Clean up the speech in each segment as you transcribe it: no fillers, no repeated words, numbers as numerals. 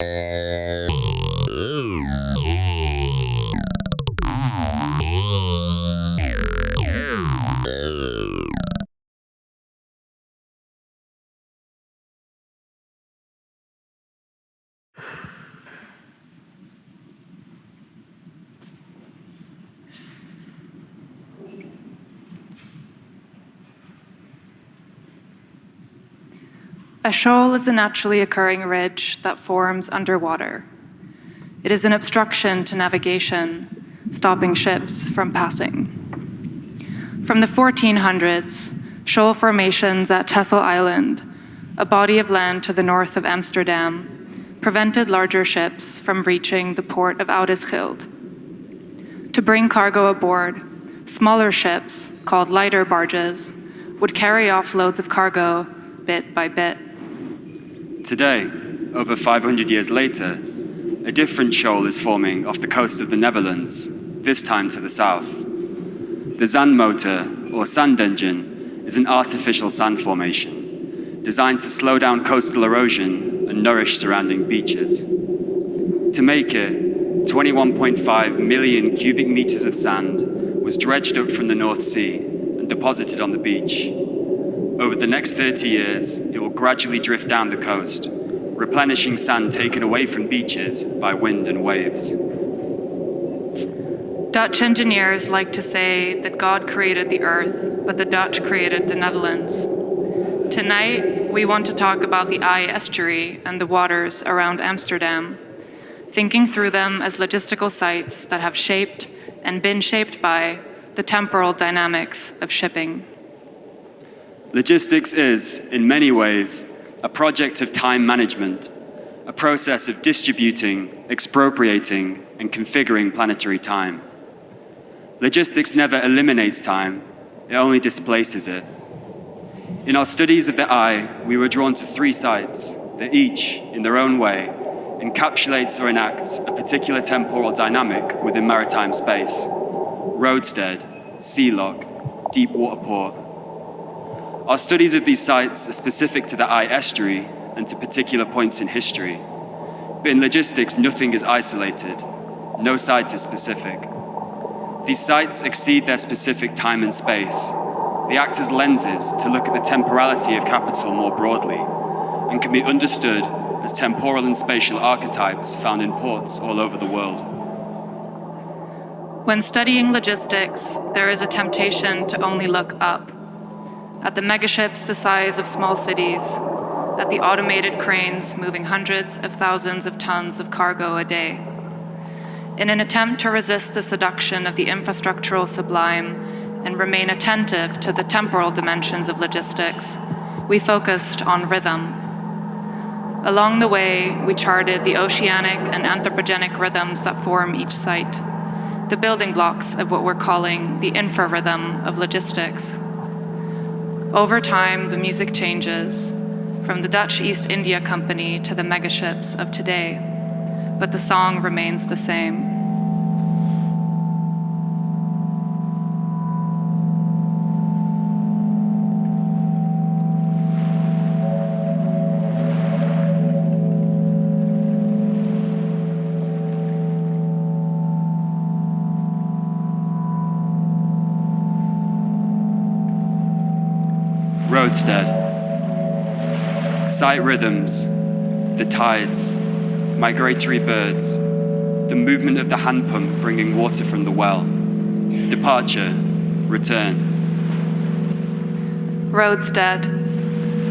A shoal is a naturally occurring ridge that forms underwater. It is an obstruction to navigation, stopping ships from passing. From the 1400s, shoal formations at Texel Island, a body of land to the north of Amsterdam, prevented larger ships from reaching the port of Oudeschild. To bring cargo aboard, smaller ships, called lighter barges, would carry off loads of cargo bit by bit. Today, over 500 years later, a different shoal is forming off the coast of the Netherlands, this time to the south. The zandmotor, or sand engine, is an artificial sand formation designed to slow down coastal erosion and nourish surrounding beaches. To make it, 21.5 million cubic meters of sand was dredged up from the North Sea and deposited on the beach. Over the next 30 years, it will gradually drift down the coast, replenishing sand taken away from beaches by wind and waves. Dutch engineers like to say that God created the earth, but the Dutch created the Netherlands. Tonight, we want to talk about the estuary and the waters around Amsterdam, thinking through them as logistical sites that have shaped and been shaped by the temporal dynamics of shipping. Logistics is, in many ways, a project of time management, a process of distributing, expropriating, and configuring planetary time. Logistics never eliminates time, it only displaces it. In our studies of the eye, we were drawn to three sites that each, in their own way, encapsulates or enacts a particular temporal dynamic within maritime space. Roadstead, Sea Lock, Deepwater Port. Our studies of these sites are specific to the estuary and to particular points in history. But in logistics, nothing is isolated. No site is specific. These sites exceed their specific time and space. They act as lenses to look at the temporality of capital more broadly and can be understood as temporal and spatial archetypes found in ports all over the world. When studying logistics, there is a temptation to only look up, at the megaships the size of small cities, at the automated cranes moving hundreds of thousands of tons of cargo a day. In an attempt to resist the seduction of the infrastructural sublime and remain attentive to the temporal dimensions of logistics, we focused on rhythm. Along the way, we charted the oceanic and anthropogenic rhythms that form each site, the building blocks of what we're calling the infrarhythm of logistics. Over time, the music changes, from the Dutch East India Company to the megaships of today, but the song remains the same. Roadstead. Site rhythms, the tides, migratory birds, the movement of the hand pump bringing water from the well, departure, return. Roadstead,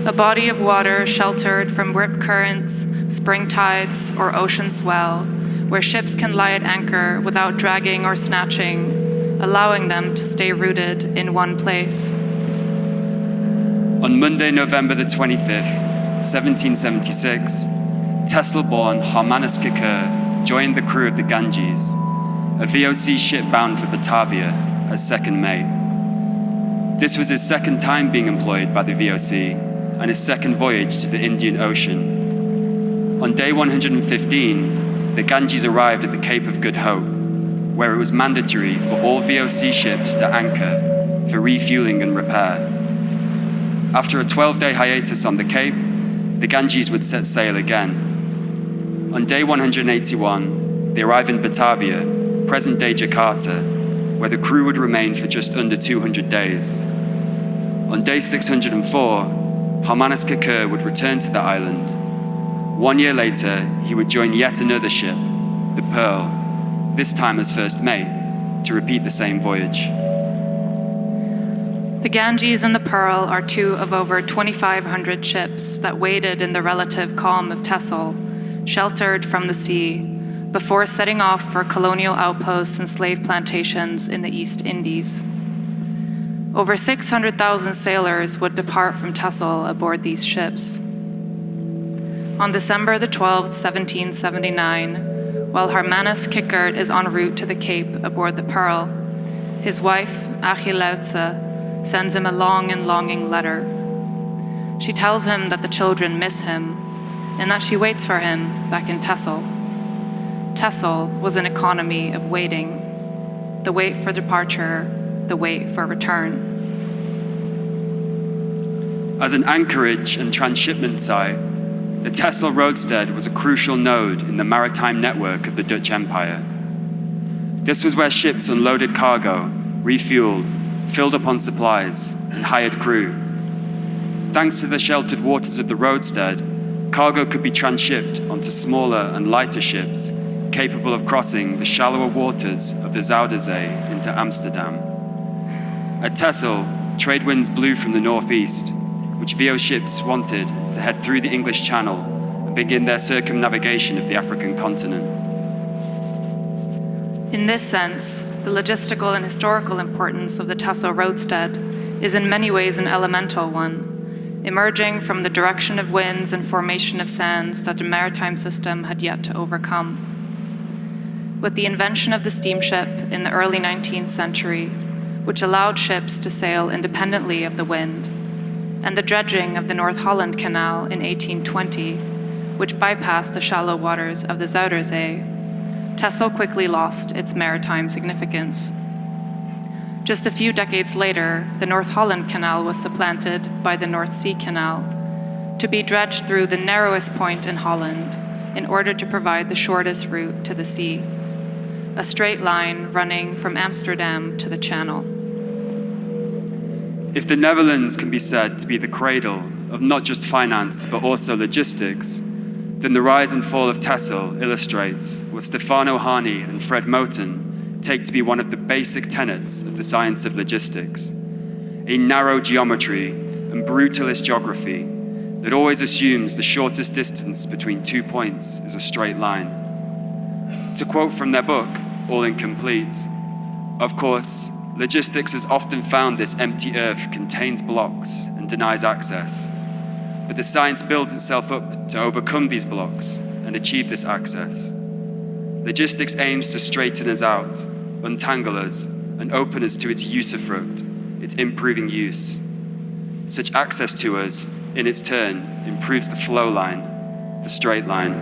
a body of water sheltered from rip currents, spring tides, or ocean swell, where ships can lie at anchor without dragging or snatching, allowing them to stay rooted in one place. On Monday, November the 25th, 1776, Texel-born Hermanus Kikker joined the crew of the Ganges, a VOC ship bound for Batavia, as second mate. This was his second time being employed by the VOC and his second voyage to the Indian Ocean. On day 115, the Ganges arrived at the Cape of Good Hope, where it was mandatory for all VOC ships to anchor for refueling and repair. After a 12-day hiatus on the Cape, the Ganges would set sail again. On day 181, they arrive in Batavia, present-day Jakarta, where the crew would remain for just under 200 days. On day 604, Harmanus Kakir would return to the island. 1 year later, he would join yet another ship, the Pearl, this time as first mate, to repeat the same voyage. The Ganges and the Pearl are two of over 2,500 ships that waited in the relative calm of Texel, sheltered from the sea, before setting off for colonial outposts and slave plantations in the East Indies. Over 600,000 sailors would depart from Texel aboard these ships. On December the 12th, 1779, while Harmanus Kakir is en route to the Cape aboard the Pearl, his wife, Achilleutse, sends him a long and longing letter. She tells him that the children miss him and that she waits for him back in Texel. Texel was an economy of waiting, the wait for departure, the wait for return. As an anchorage and transshipment site, the Texel Roadstead was a crucial node in the maritime network of the Dutch Empire. This was where ships unloaded cargo, refueled, filled up on supplies, and hired crew. Thanks to the sheltered waters of the Roadstead, cargo could be transshipped onto smaller and lighter ships capable of crossing the shallower waters of the Zuiderzee into Amsterdam. At Texel, trade winds blew from the northeast, which VO ships wanted to head through the English Channel and begin their circumnavigation of the African continent. In this sense, the logistical and historical importance of the Texel Roadstead is in many ways an elemental one, emerging from the direction of winds and formation of sands that the maritime system had yet to overcome. With the invention of the steamship in the early 19th century, which allowed ships to sail independently of the wind, and the dredging of the North Holland Canal in 1820, which bypassed the shallow waters of the Zuiderzee, Texel quickly lost its maritime significance. Just a few decades later, the North Holland Canal was supplanted by the North Sea Canal, to be dredged through the narrowest point in Holland in order to provide the shortest route to the sea, a straight line running from Amsterdam to the Channel. If the Netherlands can be said to be the cradle of not just finance but also logistics, then the rise and fall of Texel illustrates what Stefano Hani and Fred Moten take to be one of the basic tenets of the science of logistics: a narrow geometry and brutalist geography that always assumes the shortest distance between 2 points is a straight line. To quote from their book, All Incomplete, "Of course, logistics has often found this empty earth contains blocks and denies access. But the science builds itself up to overcome these blocks and achieve this access. Logistics aims to straighten us out, untangle us, and open us to its usufruct, its improving use. Such access to us, in its turn, improves the flow line, the straight line."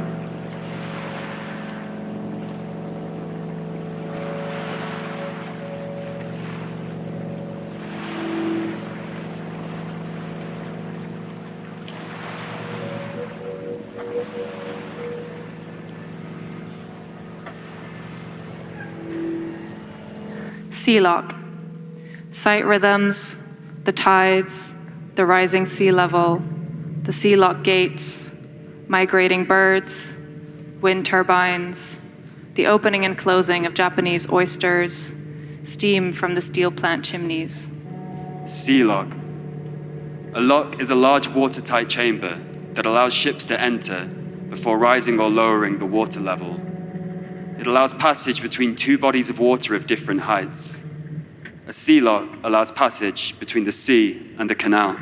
Sea lock, sight rhythms, the tides, the rising sea level, the sea lock gates, migrating birds, wind turbines, the opening and closing of Japanese oysters, steam from the steel plant chimneys. Sea lock. A lock is a large watertight chamber that allows ships to enter before rising or lowering the water level. It allows passage between two bodies of water of different heights. A sea lock allows passage between the sea and the canal.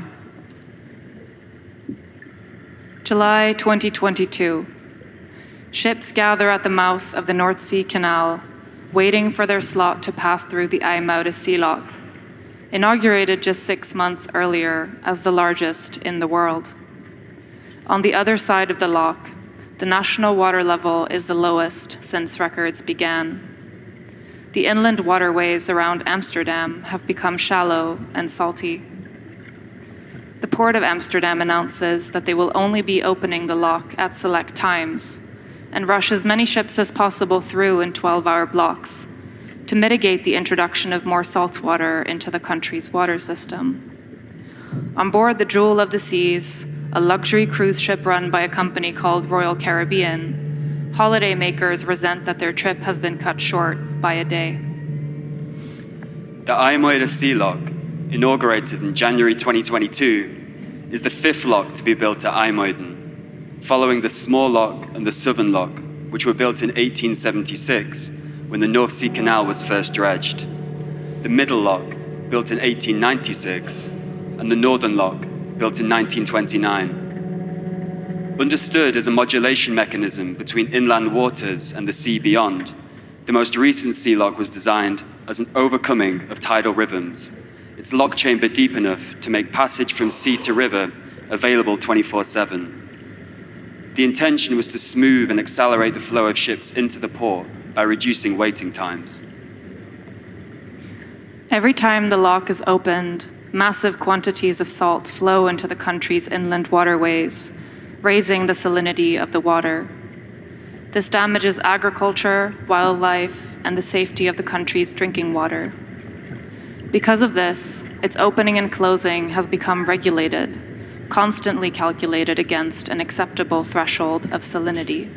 July 2022. Ships gather at the mouth of the North Sea Canal, waiting for their slot to pass through the IJmuiden Sea Lock, inaugurated just 6 months earlier as the largest in the world. On the other side of the lock, the national water level is the lowest since records began. The inland waterways around Amsterdam have become shallow and salty. The Port of Amsterdam announces that they will only be opening the lock at select times, and rush as many ships as possible through in 12-hour blocks to mitigate the introduction of more saltwater into the country's water system. On board the Jewel of the Seas, a luxury cruise ship run by a company called Royal Caribbean, holidaymakers resent that their trip has been cut short by a day. The IJmuiden Sea Lock, inaugurated in January 2022, is the fifth lock to be built at IJmuiden, following the Small Lock and the Southern Lock, which were built in 1876 when the North Sea Canal was first dredged. The Middle Lock, built in 1896, and the Northern Lock, built in 1929. Understood as a modulation mechanism between inland waters and the sea beyond, the most recent sea lock was designed as an overcoming of tidal rhythms, its lock chamber deep enough to make passage from sea to river available 24/7. The intention was to smooth and accelerate the flow of ships into the port by reducing waiting times. Every time the lock is opened, massive quantities of salt flow into the country's inland waterways, raising the salinity of the water. This damages agriculture, wildlife, and the safety of the country's drinking water. Because of this, its opening and closing has become regulated, constantly calculated against an acceptable threshold of salinity.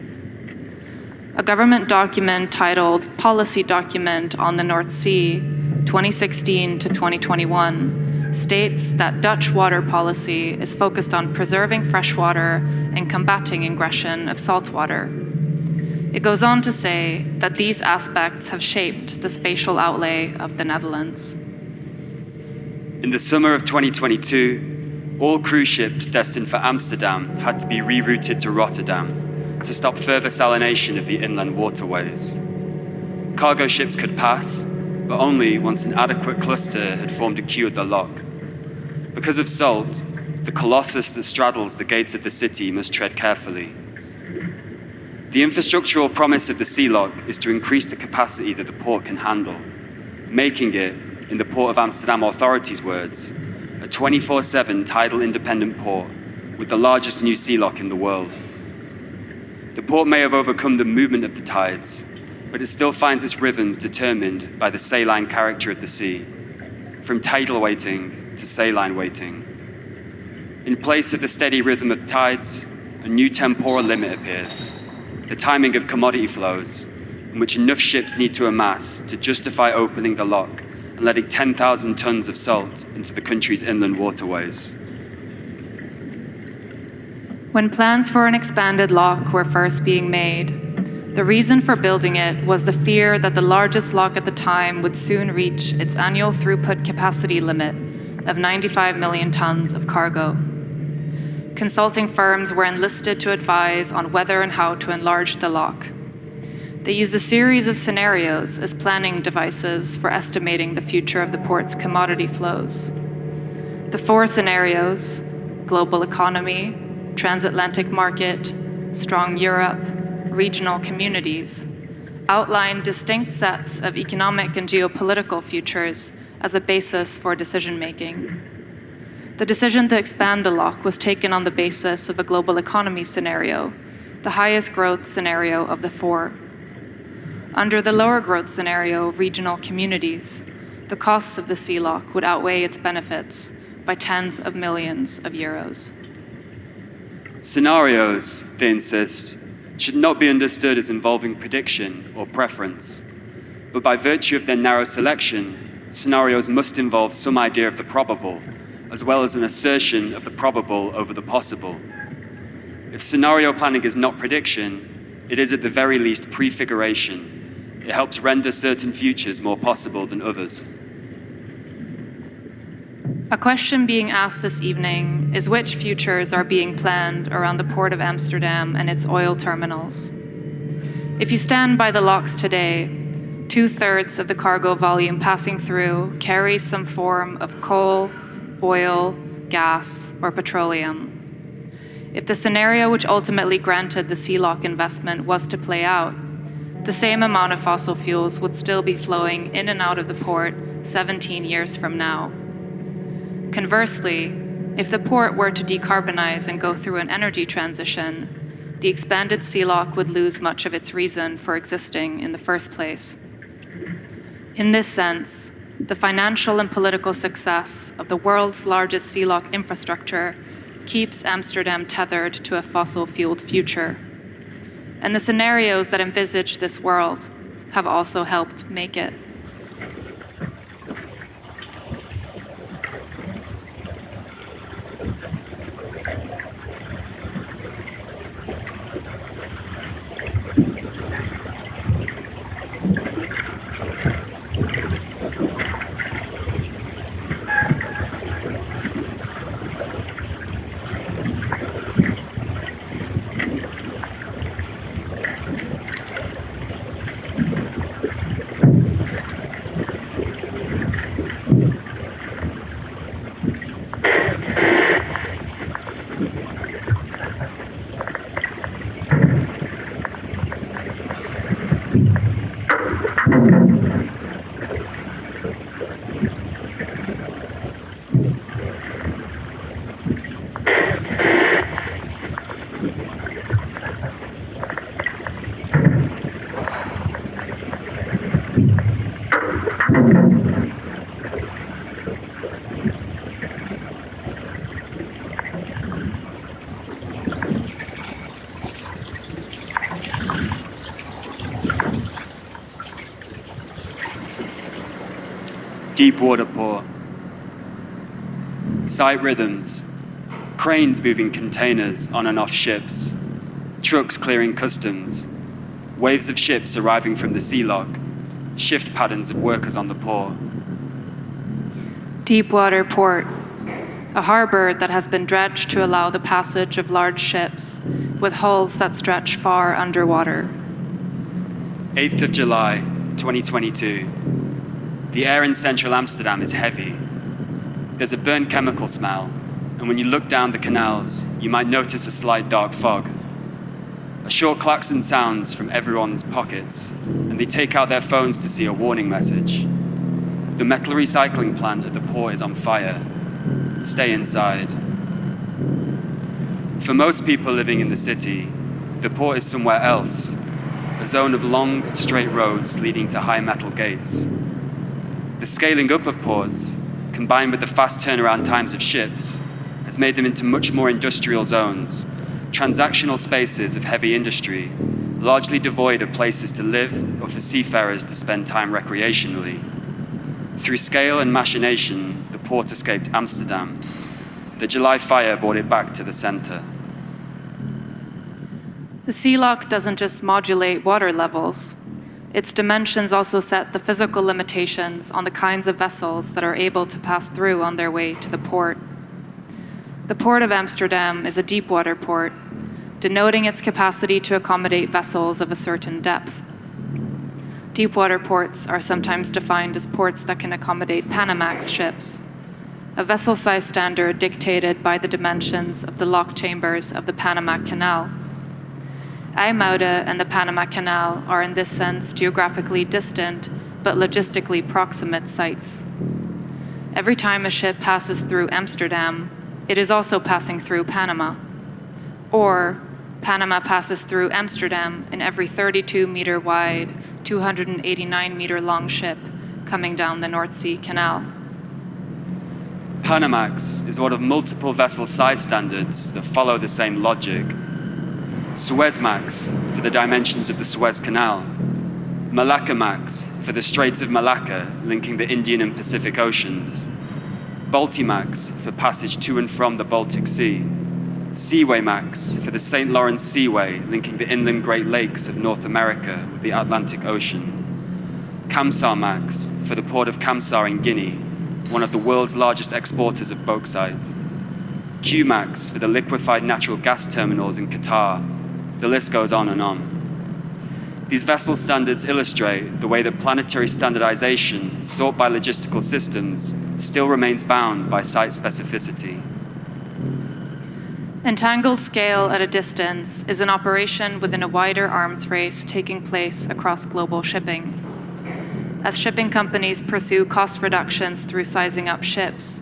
A government document titled Policy Document on the North Sea, 2016 to 2021, states that Dutch water policy is focused on preserving freshwater and combating ingression of saltwater. It goes on to say that these aspects have shaped the spatial outlay of the Netherlands. In the summer of 2022, all cruise ships destined for Amsterdam had to be rerouted to Rotterdam to stop further salination of the inland waterways. Cargo ships could pass, but only once an adequate cluster had formed a queue at the lock. Because of salt, the colossus that straddles the gates of the city must tread carefully. The infrastructural promise of the sea lock is to increase the capacity that the port can handle, making it, in the Port of Amsterdam authorities' words, a 24/7 tidal independent port with the largest new sea lock in the world. The port may have overcome the movement of the tides, but it still finds its rhythms determined by the saline character of the sea, from tidal waiting to saline waiting. In place of the steady rhythm of tides, a new temporal limit appears, the timing of commodity flows, in which enough ships need to amass to justify opening the lock and letting 10,000 tons of salt into the country's inland waterways. When plans for an expanded lock were first being made, the reason for building it was the fear that the largest lock at the time would soon reach its annual throughput capacity limit of 95 million tons of cargo. Consulting firms were enlisted to advise on whether and how to enlarge the lock. They used a series of scenarios as planning devices for estimating the future of the port's commodity flows. The four scenarios, global economy, transatlantic market, strong Europe, regional communities, outlined distinct sets of economic and geopolitical futures as a basis for decision-making. The decision to expand the lock was taken on the basis of a global economy scenario, the highest growth scenario of the four. Under the lower growth scenario of regional communities, the costs of the sea lock would outweigh its benefits by tens of millions of euros. Scenarios, they insist, should not be understood as involving prediction or preference, but by virtue of their narrow selection, scenarios must involve some idea of the probable, as well as an assertion of the probable over the possible. If scenario planning is not prediction, it is at the very least prefiguration. It helps render certain futures more possible than others. A question being asked this evening is which futures are being planned around the Port of Amsterdam and its oil terminals. If you stand by the locks today, 2/3 of the cargo volume passing through carries some form of coal, oil, gas, or petroleum. If the scenario which ultimately granted the sea lock investment was to play out, the same amount of fossil fuels would still be flowing in and out of the port 17 years from now. Conversely, if the port were to decarbonize and go through an energy transition, the expanded sea lock would lose much of its reason for existing in the first place. In this sense, the financial and political success of the world's largest sea lock infrastructure keeps Amsterdam tethered to a fossil-fueled future. And the scenarios that envisage this world have also helped make it. Deepwater port. Sight rhythms. Cranes moving containers on and off ships. Trucks clearing customs. Waves of ships arriving from the sea lock. Shift patterns of workers on the port. Deepwater port. A harbour that has been dredged to allow the passage of large ships, with hulls that stretch far underwater. 8th of July, 2022. The air in central Amsterdam is heavy. There's a burnt chemical smell, and when you look down the canals, you might notice a slight dark fog. A short klaxon sounds from everyone's pockets, and they take out their phones to see a warning message. The metal recycling plant at the port is on fire. Stay inside. For most people living in the city, the port is somewhere else, a zone of long, straight roads leading to high metal gates. The scaling up of ports, combined with the fast turnaround times of ships, has made them into much more industrial zones, transactional spaces of heavy industry, largely devoid of places to live or for seafarers to spend time recreationally. Through scale and machination, the port escaped Amsterdam. The July fire brought it back to the center. The sea lock doesn't just modulate water levels. Its dimensions also set the physical limitations on the kinds of vessels that are able to pass through on their way to the port. The Port of Amsterdam is a deepwater port, denoting its capacity to accommodate vessels of a certain depth. Deepwater ports are sometimes defined as ports that can accommodate Panamax ships, a vessel size standard dictated by the dimensions of the lock chambers of the Panama Canal. IJmuiden and the Panama Canal are in this sense geographically distant but logistically proximate sites. Every time a ship passes through Amsterdam, it is also passing through Panama. Or Panama passes through Amsterdam in every 32-meter wide, 289-meter long ship coming down the North Sea Canal. Panamax is one of multiple vessel size standards that follow the same logic. Suezmax for the dimensions of the Suez Canal, Malaccamax for the Straits of Malacca linking the Indian and Pacific Oceans, Baltimax for passage to and from the Baltic Sea, Seawaymax for the St. Lawrence Seaway linking the inland Great Lakes of North America with the Atlantic Ocean, Kamsarmax for the port of Kamsar in Guinea, one of the world's largest exporters of bauxite, Qmax for the liquefied natural gas terminals in Qatar. The list goes on and on. These vessel standards illustrate the way that planetary standardization sought by logistical systems still remains bound by site specificity. Entangled scale at a distance is an operation within a wider arms race taking place across global shipping. As shipping companies pursue cost reductions through sizing up ships,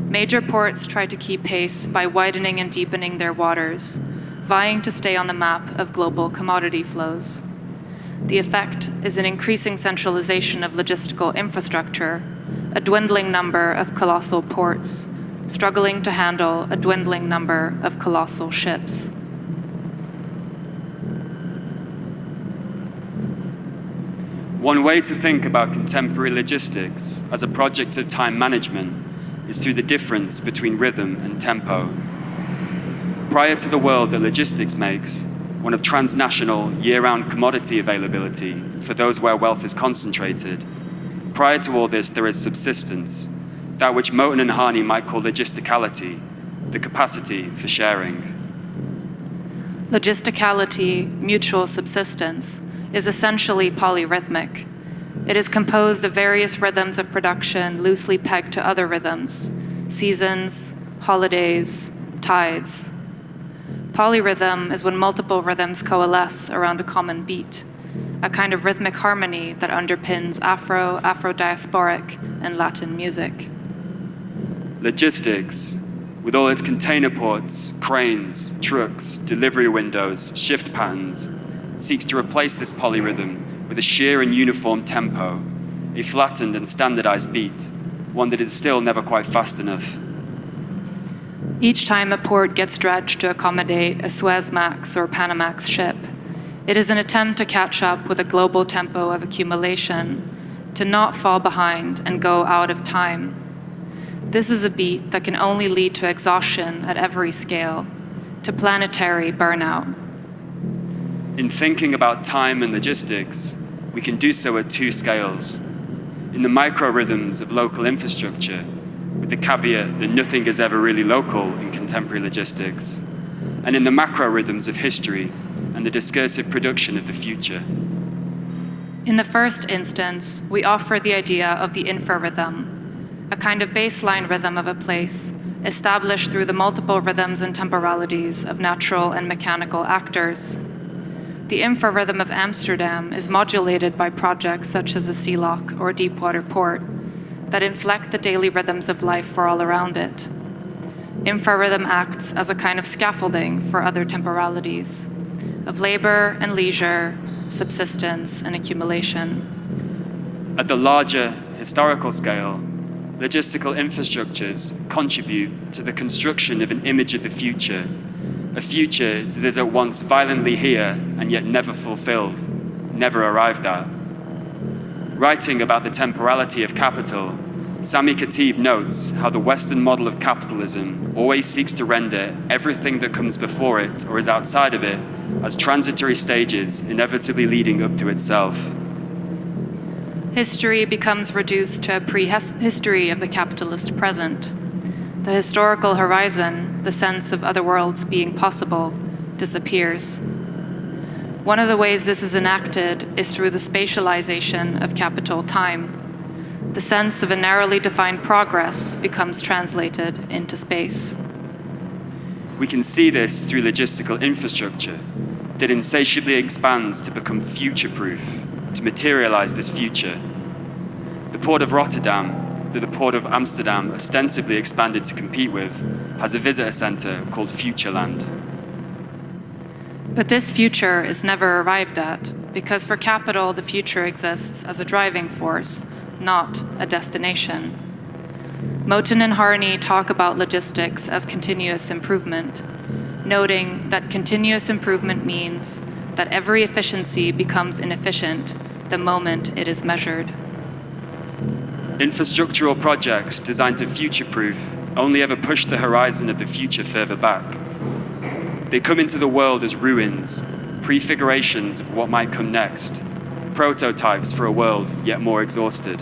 major ports try to keep pace by widening and deepening their waters, vying to stay on the map of global commodity flows. The effect is an increasing centralization of logistical infrastructure, a dwindling number of colossal ports, struggling to handle a dwindling number of colossal ships. One way to think about contemporary logistics as a project of time management is through the difference between rhythm and tempo. Prior to the world that logistics makes, one of transnational, year-round commodity availability for those where wealth is concentrated, prior to all this there is subsistence, that which Moten and Harney might call logisticality, the capacity for sharing. Logisticality, mutual subsistence, is essentially polyrhythmic. It is composed of various rhythms of production loosely pegged to other rhythms, seasons, holidays, tides. Polyrhythm is when multiple rhythms coalesce around a common beat, a kind of rhythmic harmony that underpins Afro, Afro-diasporic, and Latin music. Logistics, with all its container ports, cranes, trucks, delivery windows, shift patterns, seeks to replace this polyrhythm with a sheer and uniform tempo, a flattened and standardized beat, one that is still never quite fast enough. Each time a port gets dredged to accommodate a Suezmax or Panamax ship, it is an attempt to catch up with a global tempo of accumulation, to not fall behind and go out of time. This is a beat that can only lead to exhaustion at every scale, to planetary burnout. In thinking about time and logistics, we can do so at two scales. In the micro-rhythms of local infrastructure, with the caveat that nothing is ever really local in contemporary logistics, and in the macro-rhythms of history and the discursive production of the future. In the first instance, we offer the idea of the infrarhythm, a kind of baseline rhythm of a place, established through the multiple rhythms and temporalities of natural and mechanical actors. The infrarhythm of Amsterdam is modulated by projects such as a sea lock or Deepwater port that inflect the daily rhythms of life for all around it. Infrarhythm acts as a kind of scaffolding for other temporalities, of labor and leisure, subsistence and accumulation. At the larger historical scale, logistical infrastructures contribute to the construction of an image of the future, a future that is at once violently here and yet never fulfilled, never arrived at. Writing about the temporality of capital, Sami Khatib notes how the Western model of capitalism always seeks to render everything that comes before it or is outside of it as transitory stages inevitably leading up to itself. History becomes reduced to a prehistory of the capitalist present. The historical horizon, the sense of other worlds being possible, disappears. One of the ways this is enacted is through the spatialization of capital time. The sense of a narrowly defined progress becomes translated into space. We can see this through logistical infrastructure that insatiably expands to become future-proof, to materialize this future. The port of Rotterdam, that the port of Amsterdam ostensibly expanded to compete with, has a visitor centre called Futureland. But this future is never arrived at, because for capital the future exists as a driving force, not a destination. Moten and Harney talk about logistics as continuous improvement, noting that continuous improvement means that every efficiency becomes inefficient the moment it is measured. Infrastructural projects designed to future-proof only ever push the horizon of the future further back. They come into the world as ruins, prefigurations of what might come next, prototypes for a world yet more exhausted.